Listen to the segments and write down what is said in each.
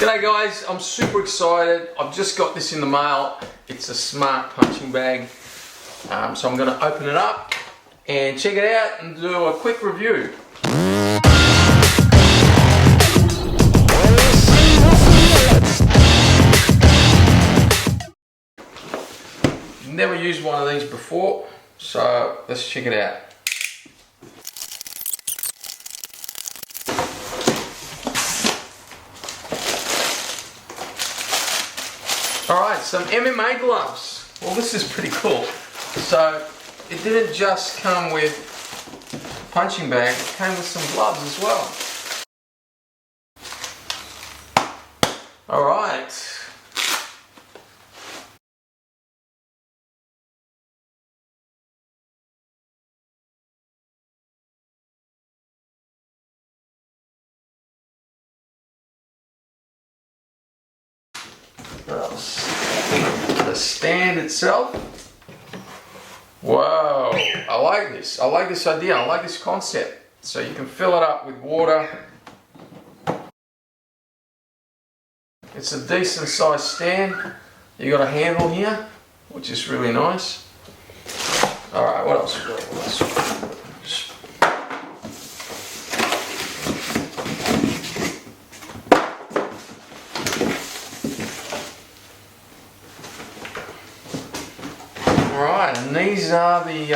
G'day guys, I'm super excited. I've just got this in the mail. It's a smart punching bag. So I'm going to open it up and check it out and do a quick review. Never used one of these before, so let's check it out. Alright, some MMA gloves. Well, this is pretty cool. So, it didn't just come with a punching bag, it came with some gloves as well. Alright. The stand itself. Whoa, I like this. I like this idea. I like this concept. So you can fill it up with water. It's a decent sized stand. You got a handle here, which is really nice. Alright, what else? Alright, and these are the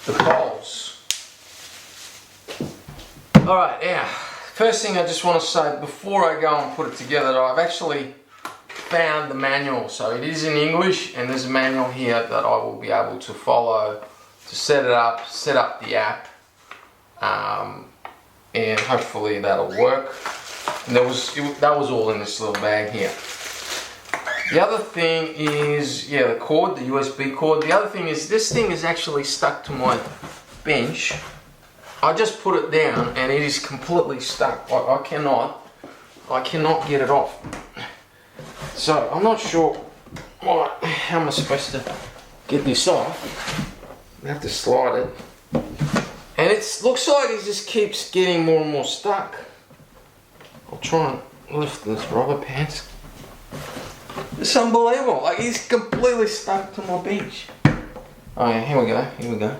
poles. Alright, now, first thing I just want to say before I go and put it together, I've actually found the manual. So it is in English and there's a manual here that I will be able to follow to set it up, set up the app, and hopefully that'll work. And that was all in this little bag here. The other thing is, yeah, the cord, the USB cord. The other thing is, this thing is actually stuck to my bench. I just put it down and it is completely stuck. I cannot get it off. So I'm not sure how am I supposed to get this off. I have to slide it. And it looks like it just keeps getting more and more stuck. I'll try and lift this rubber pants. It's unbelievable, like he's completely stuck to my bench. Oh yeah, here we go.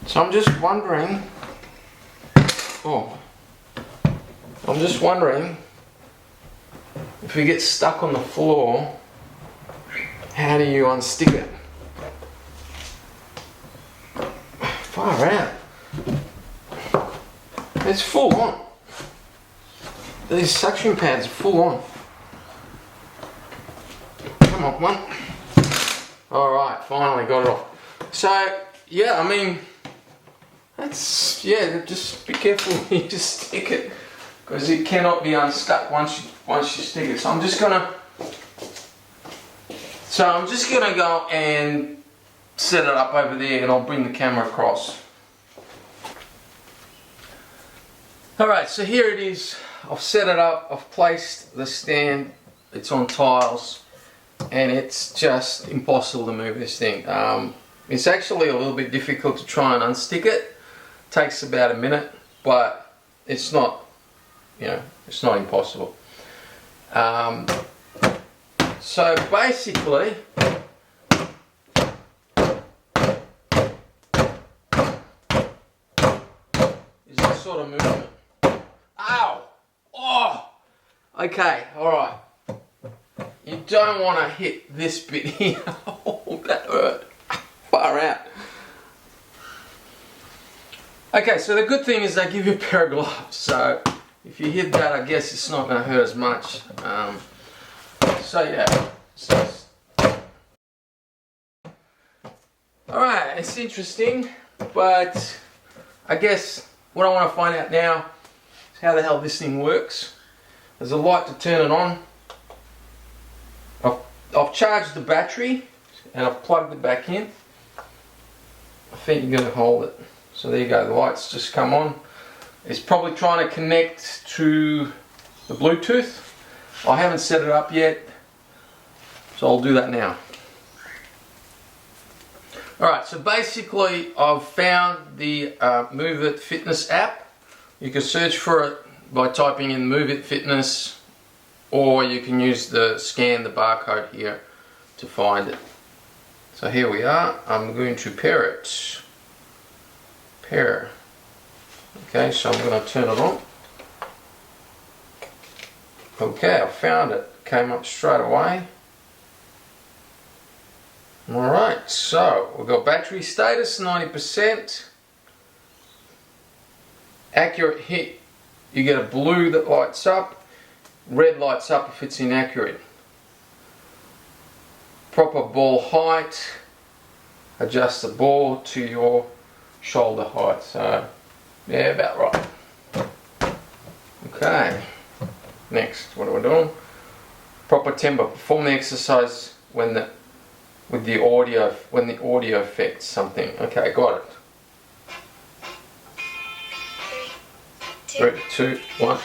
So I'm just wondering, if we get stuck on the floor, how do you unstick it? Far out. It's full on. These suction pads are full on. Come on, one. Alright, finally got it off. So, yeah, I mean, just be careful when you just stick it, because it cannot be unstuck once you stick it. So I'm just gonna go and set it up over there, and I'll bring the camera across. Alright, so here it is. I've set it up, I've placed the stand, it's on tiles. And it's just impossible to move this thing. It's actually a little bit difficult to try and unstick it. Takes about a minute, but it's not, it's not impossible. So basically, is this sort of movement. Ow! Oh! Okay, alright. You don't want to hit this bit here. Oh, that hurt. Far out. Okay, so the good thing is they give you a pair of gloves. So if you hit that, I guess it's not going to hurt as much. So yeah. Alright, it's interesting, but I guess what I want to find out now is how the hell this thing works. There's a light to turn it on. I've charged the battery and I've plugged it back in. I think you're going to hold it. So there you go, the lights just come on. It's probably trying to connect to the Bluetooth. I haven't set it up yet, so I'll do that now. Alright, so basically I've found the Move It Fitness app. You can search for it by typing in Move It Fitness, or you can scan the barcode here to find it. So here we are. I'm going to pair it. Pair. Okay, so I'm going to turn it on. Okay, I found it. Came up straight away. Alright, so we've got battery status 90%. Accurate hit, you get a blue that lights up, red lights up if it's inaccurate. Proper ball height, adjust the ball to your shoulder height. So yeah, about right. Okay, next, what are we doing? Proper tempo, perform the exercise when the audio affects something. Okay, got it. 3, 2, 1.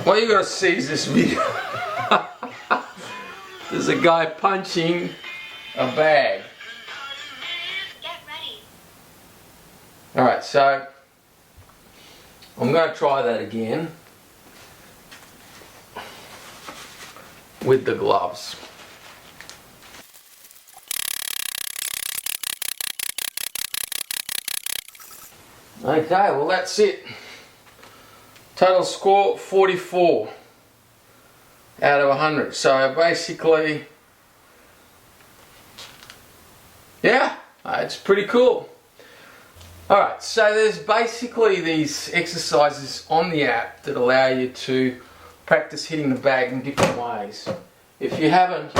What you gotta see is this video. There's a guy punching a bag. Get ready. Alright, so I'm going to try that again with the gloves. Okay, well that's it. Total score 44 out of 100. So basically, yeah, it's pretty cool. Alright, so there's basically these exercises on the app that allow you to practice hitting the bag in different ways. If you haven't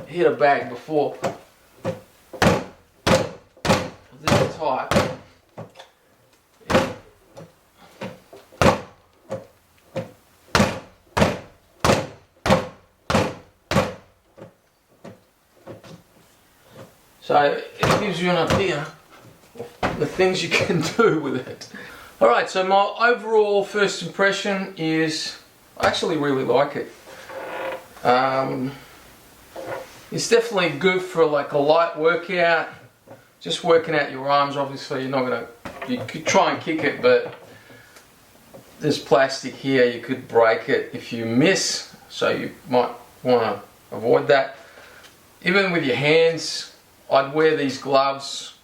hit a bag before, this type, so it gives you an idea of the things you can do with it. Alright, so my overall first impression is I actually really like it. It's definitely good for like a light workout. Just working out your arms, obviously you're not gonna, you could try and kick it, but there's plastic here, you could break it if you miss, so you might want to avoid that. Even with your hands, I'd wear these gloves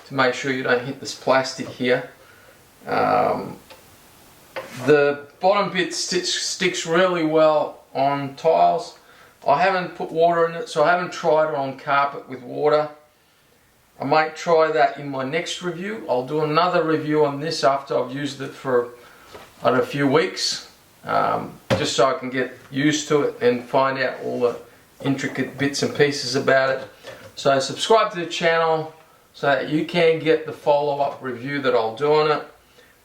to make sure you don't hit this plastic here. The bottom bit sticks really well on tiles. I haven't put water in it, so I haven't tried it on carpet with water. I might try that in my next review. I'll do another review on this after I've used it for a few weeks, just so I can get used to it and find out all the intricate bits and pieces about it. So subscribe to the channel so that you can get the follow-up review that I'll do on it.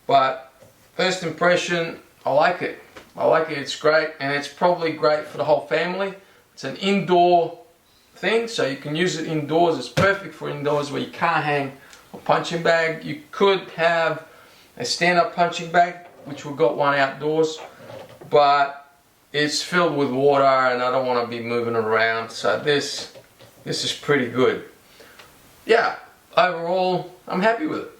But first impression, I like it. I like it, it's great, and it's probably great for the whole family. It's an indoor thing, so you can use it indoors. It's perfect for indoors where you can't hang a punching bag. You could have a stand-up punching bag, which we've got one outdoors, but it's filled with water and I don't want to be moving it around, so this is pretty good. Yeah, overall, I'm happy with it.